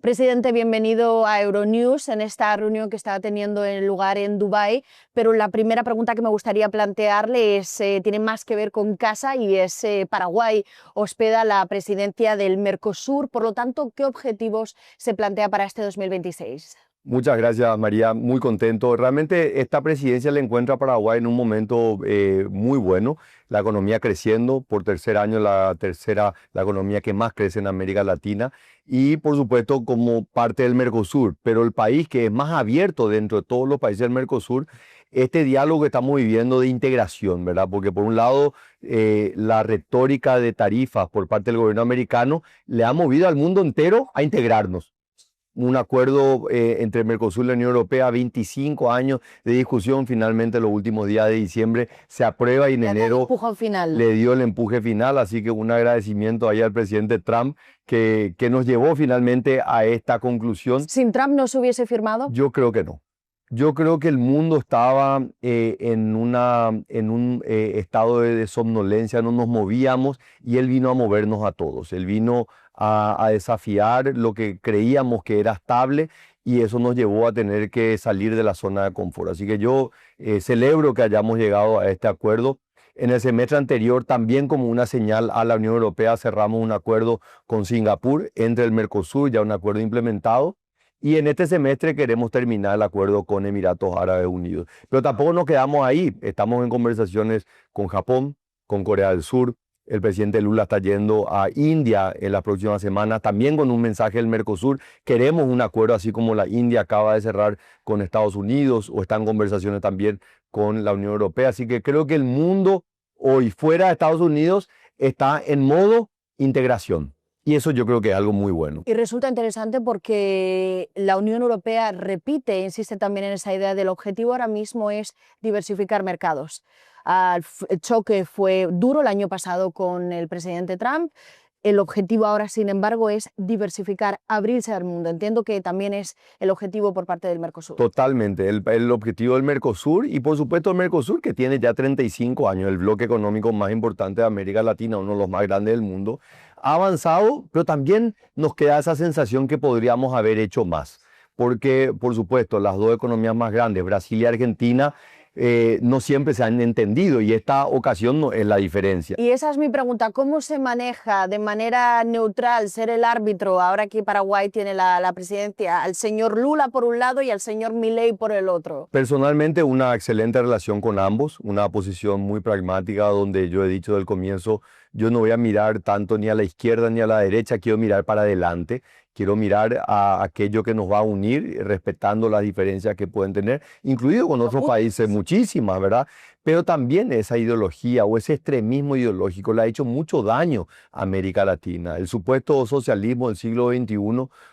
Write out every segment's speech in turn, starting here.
Presidente, bienvenido a Euronews en esta reunión que está teniendo lugar en Dubái, pero la primera pregunta que me gustaría plantearle tiene más que ver con casa y es Paraguay hospeda la presidencia del Mercosur, por lo tanto, ¿qué objetivos se plantea para este 2026? Muchas gracias, María. Muy contento. Realmente esta presidencia le encuentra a Paraguay en un momento muy bueno. La economía creciendo, por tercer año la economía que más crece en América Latina y por supuesto como parte del Mercosur. Pero el país que es más abierto dentro de todos los países del Mercosur, este diálogo que estamos viviendo de integración, ¿verdad? Porque por un lado la retórica de tarifas por parte del gobierno americano le ha movido al mundo entero a integrarnos. Un acuerdo entre el Mercosur y la Unión Europea, 25 años de discusión, finalmente los últimos días de diciembre se aprueba y en enero le dio el empuje final, así que un agradecimiento ahí al presidente Trump que nos llevó finalmente a esta conclusión. ¿Sin Trump no se hubiese firmado? Yo creo que no. Yo creo que el mundo estaba en un estado de somnolencia, no nos movíamos y él vino a movernos a todos. Él vino a desafiar lo que creíamos que era estable y eso nos llevó a tener que salir de la zona de confort. Así que yo celebro que hayamos llegado a este acuerdo. En el semestre anterior, también como una señal a la Unión Europea, cerramos un acuerdo con Singapur entre el Mercosur, ya un acuerdo implementado. Y en este semestre queremos terminar el acuerdo con Emiratos Árabes Unidos. Pero tampoco nos quedamos ahí. Estamos en conversaciones con Japón, con Corea del Sur. El presidente Lula está yendo a India en las próximas semanas, también con un mensaje del Mercosur. Queremos un acuerdo así como la India acaba de cerrar con Estados Unidos o está en conversaciones también con la Unión Europea. Así que creo que el mundo hoy fuera de Estados Unidos está en modo integración. Y eso yo creo que es algo muy bueno. Y resulta interesante porque la Unión Europea repite, insiste también en esa idea del objetivo ahora mismo es diversificar mercados. El choque fue duro el año pasado con el presidente Trump. El objetivo ahora, sin embargo, es diversificar, abrirse al mundo. Entiendo que también es el objetivo por parte del Mercosur. Totalmente, el objetivo del Mercosur y por supuesto el Mercosur que tiene ya 35 años, el bloque económico más importante de América Latina, uno de los más grandes del mundo, ha avanzado, pero también nos queda esa sensación que podríamos haber hecho más. Porque, por supuesto, las dos economías más grandes, Brasil y Argentina, no siempre se han entendido y esta ocasión no es la diferencia. Y esa es mi pregunta, ¿cómo se maneja de manera neutral ser el árbitro ahora que Paraguay tiene la presidencia, al señor Lula por un lado y al señor Milei por el otro? Personalmente una excelente relación con ambos, una posición muy pragmática donde yo he dicho del comienzo, yo no voy a mirar tanto ni a la izquierda ni a la derecha, quiero mirar para adelante. Quiero mirar a aquello que nos va a unir, respetando las diferencias que pueden tener, incluido con otros países, muchísimas, ¿verdad? Pero también esa ideología o ese extremismo ideológico le ha hecho mucho daño a América Latina. El supuesto socialismo del siglo XXI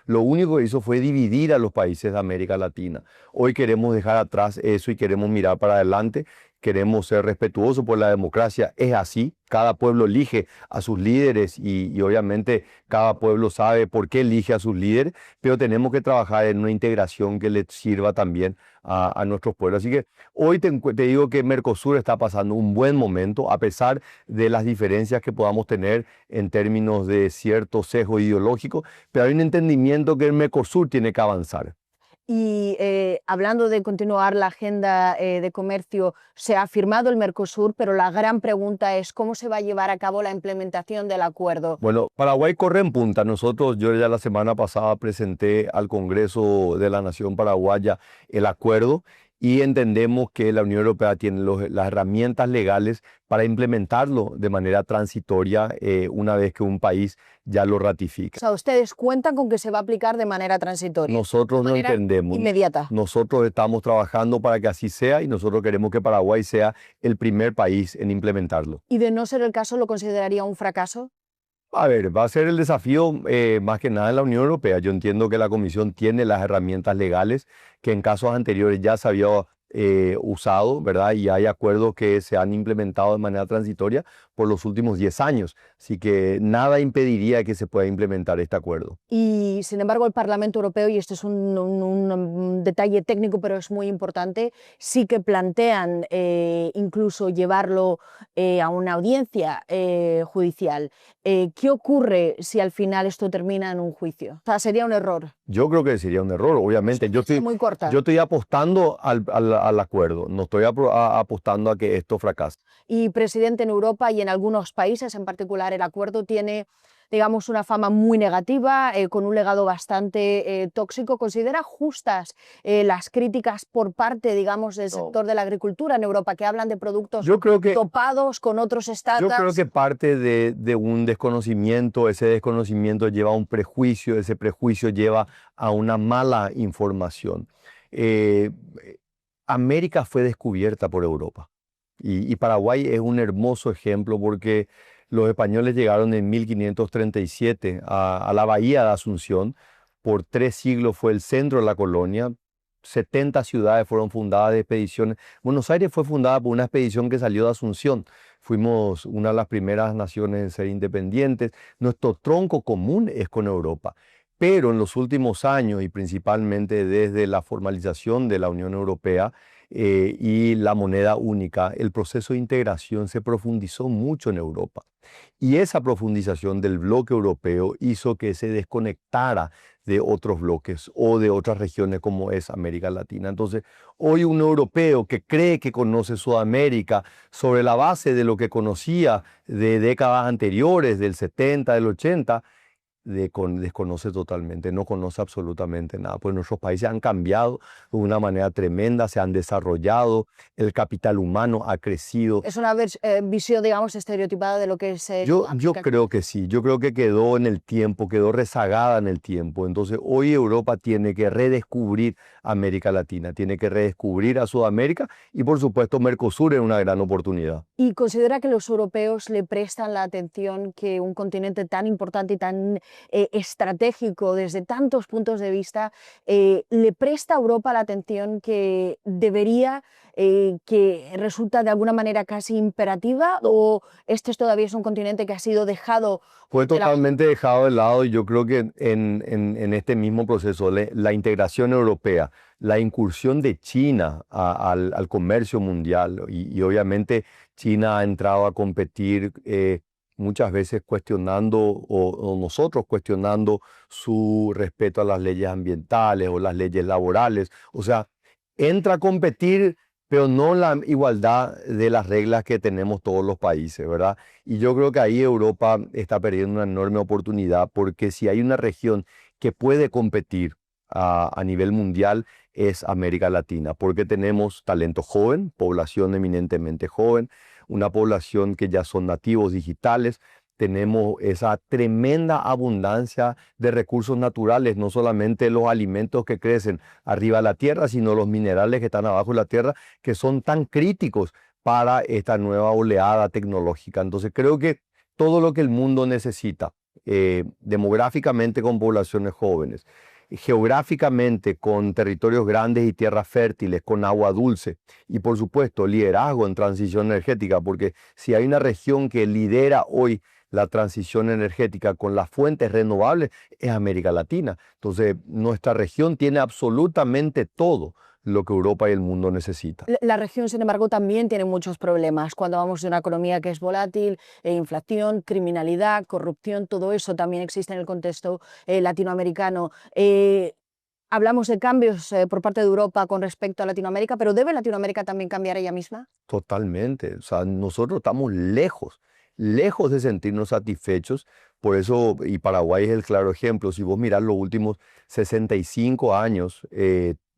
lo único que hizo fue dividir a los países de América Latina. Hoy queremos dejar atrás eso y queremos mirar para adelante. Queremos ser respetuosos por la democracia, es así, cada pueblo elige a sus líderes y obviamente cada pueblo sabe por qué elige a sus líderes, pero tenemos que trabajar en una integración que le sirva también a nuestros pueblos. Así que hoy te digo que Mercosur está pasando un buen momento, a pesar de las diferencias que podamos tener en términos de cierto sesgo ideológico, pero hay un entendimiento que el Mercosur tiene que avanzar. Y hablando de continuar la agenda de comercio, se ha firmado el Mercosur, pero la gran pregunta es cómo se va a llevar a cabo la implementación del acuerdo. Bueno, Paraguay corre en punta. Yo ya la semana pasada presenté al Congreso de la Nación Paraguaya el acuerdo y entendemos que la Unión Europea tiene las herramientas legales para implementarlo de manera transitoria una vez que un país ya lo ratifica. O sea, ustedes cuentan con que se va a aplicar de manera transitoria. Nosotros no entendemos. Inmediata. Nosotros estamos trabajando para que así sea y nosotros queremos que Paraguay sea el primer país en implementarlo. ¿Y de no ser el caso, lo consideraría un fracaso? A ver, va a ser el desafío más que nada en la Unión Europea. Yo entiendo que la Comisión tiene las herramientas legales que en casos anteriores ya se había usado, ¿verdad? Y hay acuerdos que se han implementado de manera transitoria por los últimos 10 años. Así que nada impediría que se pueda implementar este acuerdo. Y sin embargo, el Parlamento Europeo, y este es un detalle técnico, pero es muy importante, sí que plantean incluso llevarlo a una audiencia judicial. ¿Qué ocurre si al final esto termina en un juicio? O sea, sería un error. Yo creo que sería un error, obviamente. Muy corta. Yo estoy apostando al acuerdo, no estoy apostando a que esto fracase. Y presidente, en Europa y en algunos países en particular, el acuerdo tiene, digamos, una fama muy negativa, con un legado bastante tóxico. ¿Considera justas las críticas por parte, digamos, del sector de la agricultura en Europa, que hablan de productos topados con otros estándares? Yo creo que parte de un desconocimiento, ese desconocimiento lleva a un prejuicio, ese prejuicio lleva a una mala información. América fue descubierta por Europa. Y Paraguay es un hermoso ejemplo porque los españoles llegaron en 1537 a la bahía de Asunción. Por 3 siglos fue el centro de la colonia. 70 ciudades fueron fundadas de expediciones. Buenos Aires fue fundada por una expedición que salió de Asunción. Fuimos una de las primeras naciones en ser independientes. Nuestro tronco común es con Europa. Pero en los últimos años, y principalmente desde la formalización de la Unión Europea, y la moneda única, el proceso de integración se profundizó mucho en Europa. Y esa profundización del bloque europeo hizo que se desconectara de otros bloques o de otras regiones como es América Latina. Entonces, hoy un europeo que cree que conoce Sudamérica sobre la base de lo que conocía de décadas anteriores, del 70, del 80, desconoce totalmente, no conoce absolutamente nada, pues nuestros países han cambiado de una manera tremenda, se han desarrollado, el capital humano ha crecido. Es una visión, digamos, estereotipada de lo que es... Yo creo que sí, yo creo que quedó en el tiempo, quedó rezagada en el tiempo, entonces hoy Europa tiene que redescubrir América Latina, tiene que redescubrir a Sudamérica y por supuesto Mercosur es una gran oportunidad. ¿Y considera que los europeos le prestan la atención que un continente tan importante y tan estratégico desde tantos puntos de vista, le presta a Europa la atención que debería, que resulta de alguna manera casi imperativa, o este todavía es un continente que ha sido dejado? Fue totalmente dejado de lado y yo creo que en este mismo proceso, la integración europea, la incursión de China al comercio mundial y obviamente China ha entrado a competir muchas veces cuestionando o nosotros cuestionando su respeto a las leyes ambientales o las leyes laborales. O sea, entra a competir, pero no la igualdad de las reglas que tenemos todos los países, ¿verdad? Y yo creo que ahí Europa está perdiendo una enorme oportunidad porque si hay una región que puede competir a nivel mundial es América Latina, porque tenemos talento joven, población eminentemente joven, una población que ya son nativos digitales, tenemos esa tremenda abundancia de recursos naturales, no solamente los alimentos que crecen arriba de la tierra, sino los minerales que están abajo de la tierra, que son tan críticos para esta nueva oleada tecnológica. Entonces creo que todo lo que el mundo necesita, demográficamente con poblaciones jóvenes, geográficamente con territorios grandes y tierras fértiles, con agua dulce y por supuesto liderazgo en transición energética, porque si hay una región que lidera hoy la transición energética con las fuentes renovables es América Latina. Entonces nuestra región tiene absolutamente todo lo que Europa y el mundo necesitan. La región, sin embargo, también tiene muchos problemas. Cuando hablamos de una economía que es volátil, inflación, criminalidad, corrupción, todo eso también existe en el contexto latinoamericano. Hablamos de cambios por parte de Europa con respecto a Latinoamérica, pero ¿debe Latinoamérica también cambiar ella misma? Totalmente. O sea, nosotros estamos lejos de sentirnos satisfechos. Por eso, y Paraguay es el claro ejemplo, si vos mirás los últimos 65 años,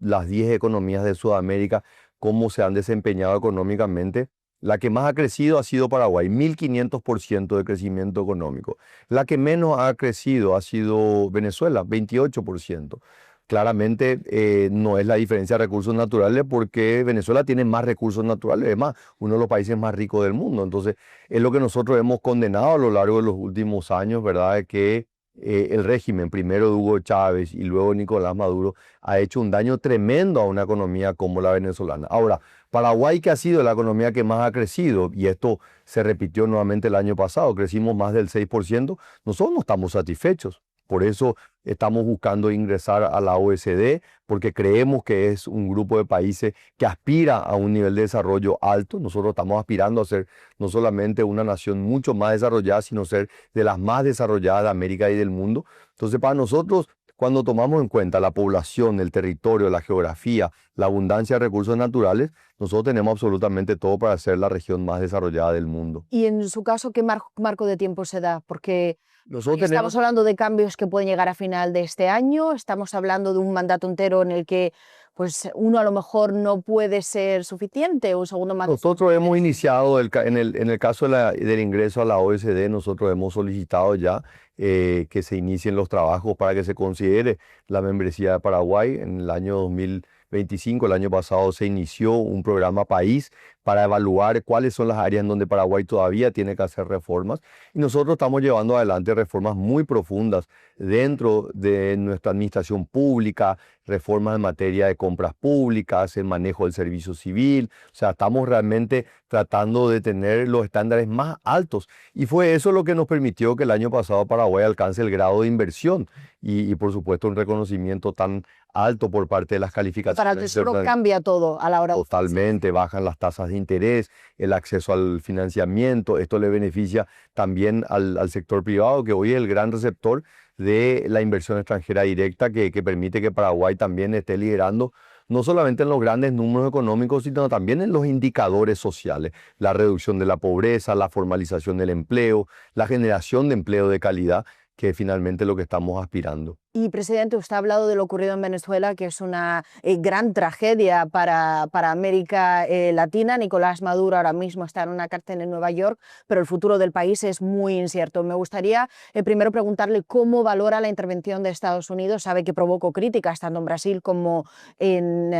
las 10 economías de Sudamérica, cómo se han desempeñado económicamente, la que más ha crecido ha sido Paraguay, 1500% de crecimiento económico. La que menos ha crecido ha sido Venezuela, 28%. Claramente no es la diferencia de recursos naturales porque Venezuela tiene más recursos naturales, es más, uno de los países más ricos del mundo. Entonces, es lo que nosotros hemos condenado a lo largo de los últimos años, ¿verdad? Que el régimen, primero de Hugo Chávez y luego Nicolás Maduro, ha hecho un daño tremendo a una economía como la venezolana. Ahora, Paraguay, que ha sido la economía que más ha crecido, y esto se repitió nuevamente el año pasado, crecimos más del 6%, nosotros no estamos satisfechos. Por eso estamos buscando ingresar a la OECD, porque creemos que es un grupo de países que aspira a un nivel de desarrollo alto. Nosotros estamos aspirando a ser no solamente una nación mucho más desarrollada, sino ser de las más desarrolladas de América y del mundo. Entonces, para nosotros, cuando tomamos en cuenta la población, el territorio, la geografía, la abundancia de recursos naturales, nosotros tenemos absolutamente todo para ser la región más desarrollada del mundo. Y en su caso, ¿qué marco de tiempo se da? Porque Nosotros estamos tenemos hablando de cambios que pueden llegar a final de este año, estamos hablando de un mandato entero en el que pues, uno a lo mejor no puede ser suficiente, un segundo mandato. Nosotros hemos iniciado, en el caso del ingreso a la OECD, nosotros hemos solicitado ya que se inicien los trabajos para que se considere la membresía de Paraguay. En el año 2025, el año pasado, se inició un programa país para evaluar cuáles son las áreas en donde Paraguay todavía tiene que hacer reformas. Y nosotros estamos llevando adelante reformas muy profundas dentro de nuestra administración pública, reformas en materia de compras públicas, el manejo del servicio civil. O sea, estamos realmente tratando de tener los estándares más altos. Y fue eso lo que nos permitió que el año pasado Paraguay alcance el grado de inversión y por supuesto, un reconocimiento tan alto por parte de las calificaciones. Para el Tesoro cambia todo a la hora. Totalmente, bajan las tasas de interés, el acceso al financiamiento. Esto le beneficia también al sector privado, que hoy es el gran receptor de la inversión extranjera directa, que permite que Paraguay también esté liderando no solamente en los grandes números económicos, sino también en los indicadores sociales, la reducción de la pobreza, la formalización del empleo, la generación de empleo de calidad, que es finalmente lo que estamos aspirando. Y, presidente, usted ha hablado de lo ocurrido en Venezuela, que es una gran tragedia para América Latina. Nicolás Maduro ahora mismo está en una cárcel en Nueva York, pero el futuro del país es muy incierto. Me gustaría primero preguntarle cómo valora la intervención de Estados Unidos. Sabe que provocó críticas tanto en Brasil como en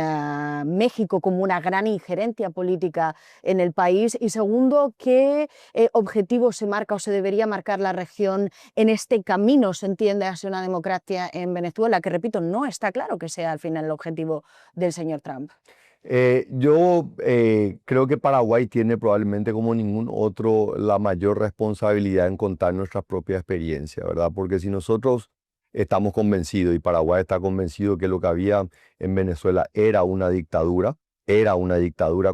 México, como una gran injerencia política en el país. Y segundo, ¿qué objetivo se marca o se debería marcar la región en este camino, se entiende, hacia una democracia en Venezuela, que repito, no está claro que sea al final el objetivo del señor Trump? Yo creo que Paraguay tiene probablemente como ningún otro la mayor responsabilidad en contar nuestra propia experiencia, ¿verdad? Porque si nosotros estamos convencidos y Paraguay está convencido que lo que había en Venezuela era una dictadura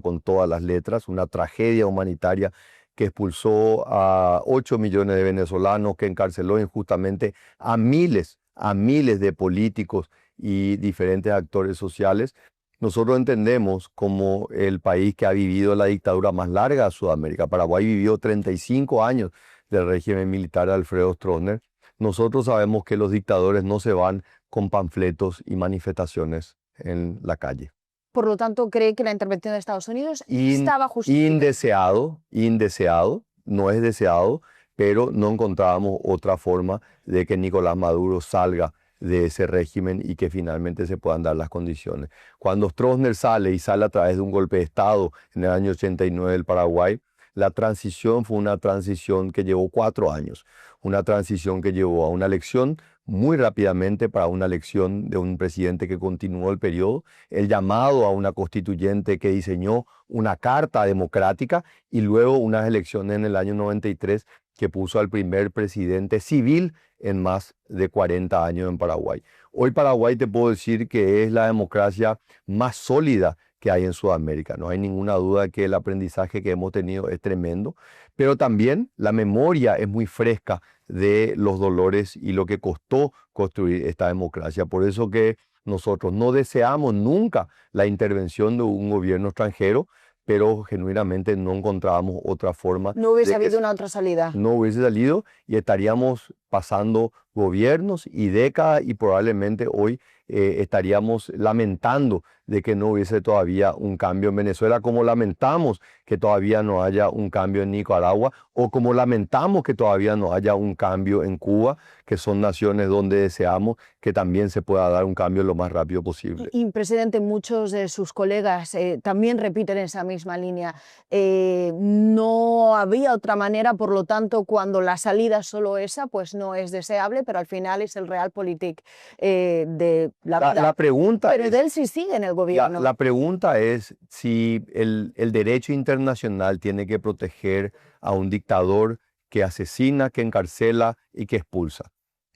con todas las letras, una tragedia humanitaria que expulsó a 8 millones de venezolanos, que encarceló injustamente a miles de políticos y diferentes actores sociales. Nosotros entendemos como el país que ha vivido la dictadura más larga de Sudamérica. Paraguay vivió 35 años del régimen militar de Alfredo Stroessner. Nosotros sabemos que los dictadores no se van con panfletos y manifestaciones en la calle. Por lo tanto, ¿cree que la intervención de Estados Unidos estaba justificada? Indeseado, no es deseado, pero no encontrábamos otra forma de que Nicolás Maduro salga de ese régimen y que finalmente se puedan dar las condiciones. Cuando Stroessner sale a través de un golpe de Estado en el año 89 del Paraguay, la transición fue una transición que llevó 4 años, una transición que llevó a una elección muy rápidamente para una elección de un presidente que continuó el periodo, el llamado a una constituyente que diseñó una carta democrática y luego unas elecciones en el año 93 que puso al primer presidente civil en más de 40 años en Paraguay. Hoy Paraguay te puedo decir que es la democracia más sólida que hay en Sudamérica. No hay ninguna duda que el aprendizaje que hemos tenido es tremendo, pero también la memoria es muy fresca de los dolores y lo que costó construir esta democracia. Por eso que nosotros no deseamos nunca la intervención de un gobierno extranjero, pero genuinamente no encontrábamos otra forma. No hubiese habido una otra salida. No hubiese salido y estaríamos pasando gobiernos y décadas y probablemente hoy estaríamos lamentando de que no hubiese todavía un cambio en Venezuela, como lamentamos que todavía no haya un cambio en Nicaragua o como lamentamos que todavía no haya un cambio en Cuba, que son naciones donde deseamos que también se pueda dar un cambio lo más rápido posible. Y presidente, muchos de sus colegas también repiten esa misma línea. No había otra manera, por lo tanto, cuando la salida es solo esa, pues no es deseable, pero al final es el realpolitik de la vida. La pregunta Pero es, Delsi sigue en el gobierno. la pregunta es si el derecho internacional tiene que proteger a un dictador que asesina, que encarcela y que expulsa.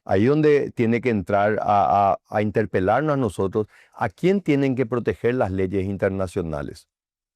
Ahí donde tiene que entrar a interpelarnos a nosotros, ¿a quién tienen que proteger las leyes internacionales?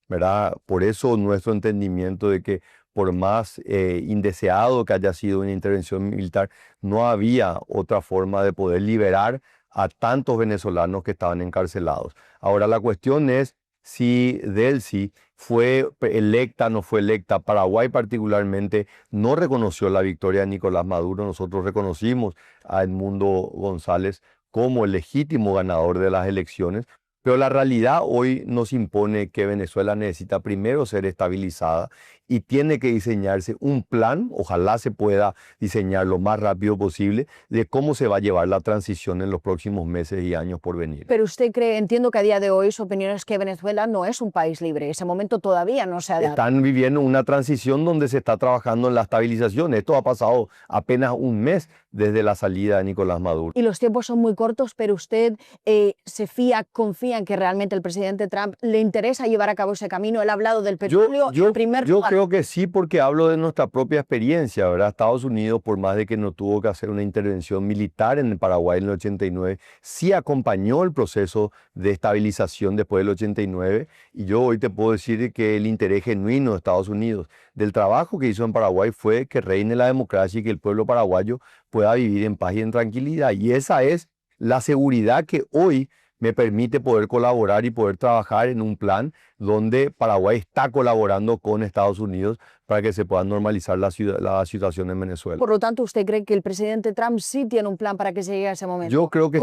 ¿Verdad? Por eso nuestro entendimiento de que por más indeseado que haya sido una intervención militar, no había otra forma de poder liberar a tantos venezolanos que estaban encarcelados. Ahora la cuestión es si Delcy fue electa, no fue electa. Paraguay particularmente no reconoció la victoria de Nicolás Maduro. Nosotros reconocimos a Edmundo González como el legítimo ganador de las elecciones. Pero la realidad hoy nos impone que Venezuela necesita primero ser estabilizada y tiene que diseñarse un plan, ojalá se pueda diseñar lo más rápido posible, de cómo se va a llevar la transición en los próximos meses y años por venir. Pero usted cree, entiendo que a día de hoy su opinión es que Venezuela no es un país libre, ese momento todavía no se ha dado. Están viviendo una transición donde se está trabajando en la estabilización. Esto ha pasado apenas un mes desde la salida de Nicolás Maduro. Y los tiempos son muy cortos, pero usted se fía, confía en que realmente el presidente Trump le interesa llevar a cabo ese camino. Él ha hablado del petróleo en primer lugar. Yo creo que sí, porque hablo de nuestra propia experiencia, ¿verdad? Estados Unidos, por más de que no tuvo que hacer una intervención militar en el Paraguay en el 89, sí acompañó el proceso de estabilización después del 89. Y yo hoy te puedo decir que el interés genuino de Estados Unidos del trabajo que hizo en Paraguay fue que reine la democracia y que el pueblo paraguayo pueda vivir en paz y en tranquilidad. Y esa es la seguridad que hoy me permite poder colaborar y poder trabajar en un plan donde Paraguay está colaborando con Estados Unidos para que se pueda normalizar la situación en Venezuela. Por lo tanto, ¿usted cree que el presidente Trump sí tiene un plan para que se llegue a ese momento? Yo creo que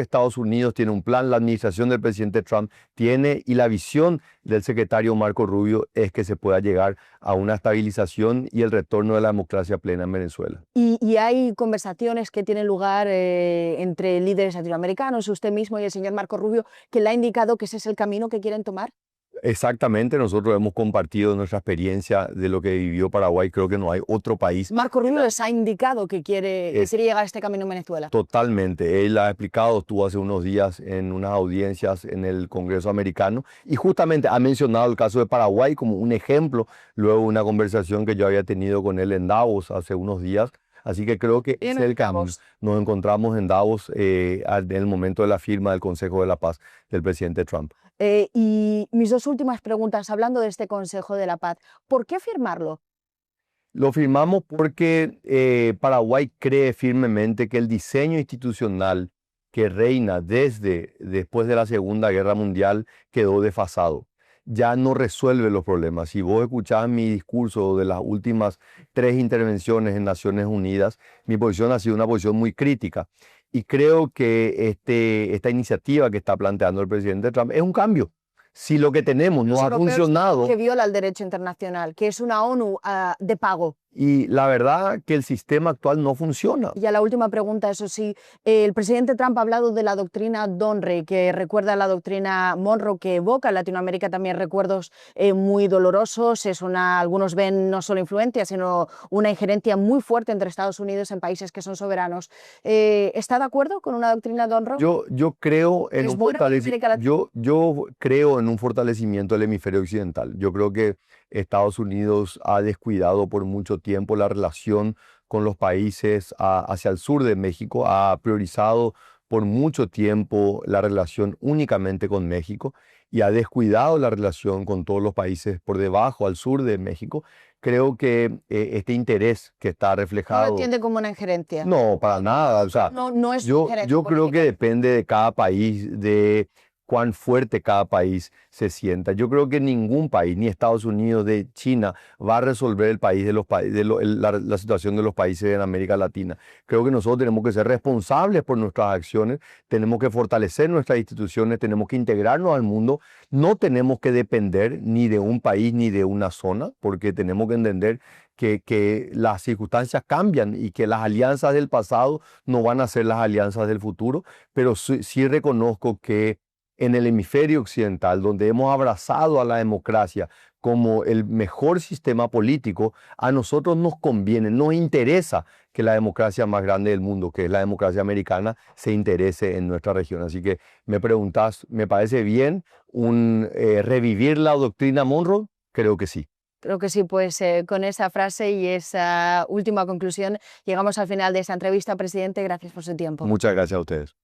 Estados Unidos tiene un plan, la administración del presidente Trump tiene, y la visión del secretario Marco Rubio es que se pueda llegar a una estabilización y el retorno de la democracia plena en Venezuela. Y hay conversaciones que tienen lugar entre líderes latinoamericanos, usted mismo y el señor Marco Rubio, que le ha indicado que ese es el camino que quieren tomar. Exactamente, nosotros hemos compartido nuestra experiencia de lo que vivió Paraguay. Creo que no hay otro país. Marco Rubio les ha indicado que quiere llegar a este camino en Venezuela. Totalmente, él ha explicado, estuvo hace unos días en unas audiencias en el Congreso americano y justamente ha mencionado el caso de Paraguay como un ejemplo, luego de una conversación que yo había tenido con él en Davos hace unos días. Así que creo que ese es el camino. Nos encontramos en Davos en el momento de la firma del Consejo de la Paz del presidente Trump. Y mis dos últimas preguntas, hablando de este Consejo de la Paz, ¿por qué firmarlo? Lo firmamos porque Paraguay cree firmemente que el diseño institucional que reina después de la Segunda Guerra Mundial quedó desfasado. Ya no resuelve los problemas. Si vos escuchás mi discurso de las últimas 3 intervenciones en Naciones Unidas, mi posición ha sido una posición muy crítica. Y creo que esta iniciativa que está planteando el presidente Trump es un cambio. Si lo que tenemos no ha funcionado... Que viola el derecho internacional, que es una ONU de pago. Y la verdad que el sistema actual no funciona. Y a la última pregunta, eso sí, el presidente Trump ha hablado de la doctrina Donre, que recuerda a la doctrina Monroe, que evoca en Latinoamérica también recuerdos muy dolorosos. Algunos ven no solo influencia, sino una injerencia muy fuerte entre Estados Unidos en países que son soberanos. ¿Está de acuerdo con una doctrina Donre? Yo creo en yo creo en un fortalecimiento del hemisferio occidental. Yo creo que Estados Unidos ha descuidado por mucho tiempo la relación con los países hacia el sur de México, ha priorizado por mucho tiempo la relación únicamente con México y ha descuidado la relación con todos los países por debajo, al sur de México. Creo que este interés que está reflejado... ¿No lo entiende como una injerencia? No, para nada. O sea, no es yo creo que depende de cada país, de cuán fuerte cada país se sienta. Yo creo que ningún país, ni Estados Unidos, de China, va a resolver la situación de los países en América Latina. Creo que nosotros tenemos que ser responsables por nuestras acciones, tenemos que fortalecer nuestras instituciones, tenemos que integrarnos al mundo. No tenemos que depender ni de un país ni de una zona, porque tenemos que entender que las circunstancias cambian y que las alianzas del pasado no van a ser las alianzas del futuro, pero sí reconozco que en el hemisferio occidental, donde hemos abrazado a la democracia como el mejor sistema político, a nosotros nos conviene, nos interesa que la democracia más grande del mundo, que es la democracia americana, se interese en nuestra región. Así que me preguntás, ¿me parece bien revivir la doctrina Monroe? Creo que sí. Creo que sí, pues con esa frase y esa última conclusión llegamos al final de esta entrevista, presidente. Gracias por su tiempo. Muchas gracias a ustedes.